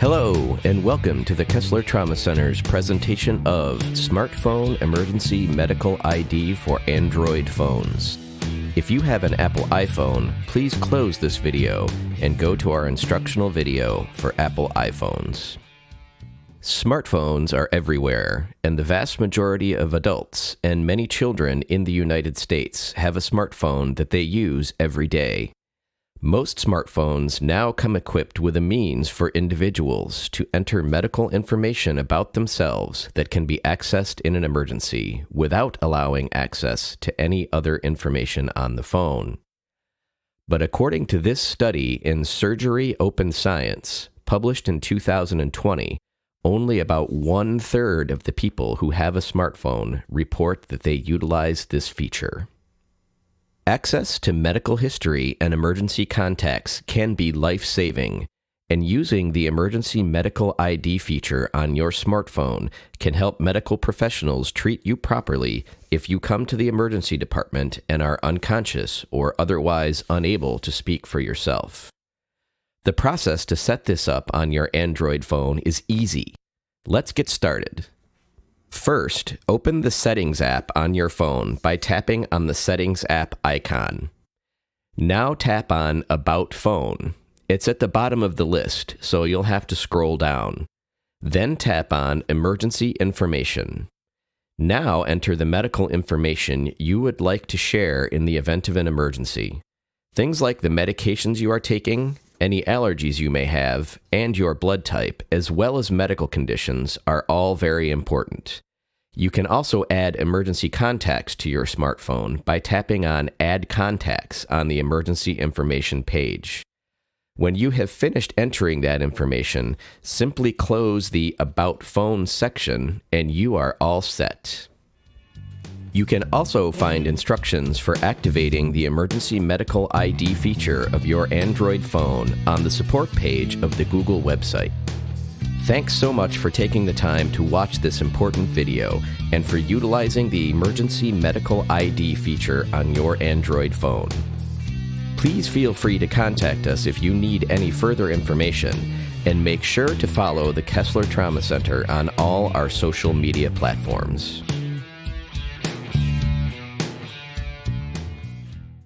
Hello, and welcome to the Kessler Trauma Center's presentation of Smartphone Emergency Medical ID for Android Phones. If you have an Apple iPhone, please close this video and go to our instructional video for Apple iPhones. Smartphones are everywhere, and the vast majority of adults and many children in the United States have a smartphone that they use every day. Most smartphones now come equipped with a means for individuals to enter medical information about themselves that can be accessed in an emergency without allowing access to any other information on the phone. But according to this study in Surgery Open Science, published in 2020, only about 1/3 of the people who have a smartphone report that they utilize this feature. Access to medical history and emergency contacts can be life-saving, and using the Emergency Medical ID feature on your smartphone can help medical professionals treat you properly if you come to the emergency department and are unconscious or otherwise unable to speak for yourself. The process to set this up on your Android phone is easy. Let's get started. First, open the Settings app on your phone by tapping on the Settings app icon. Now tap on About Phone. It's at the bottom of the list, so you'll have to scroll down. Then tap on Emergency Information. Now enter the medical information you would like to share in the event of an emergency. Things like the medications you are taking, any allergies you may have, and your blood type, as well as medical conditions, are all very important. You can also add emergency contacts to your smartphone by tapping on Add Contacts on the emergency information page. When you have finished entering that information, simply close the About Phone section and you are all set. You can also find instructions for activating the Emergency Medical ID feature of your Android phone on the support page of the Google website. Thanks so much for taking the time to watch this important video and for utilizing the Emergency Medical ID feature on your Android phone. Please feel free to contact us if you need any further information, and make sure to follow the Kessler Trauma Center on all our social media platforms.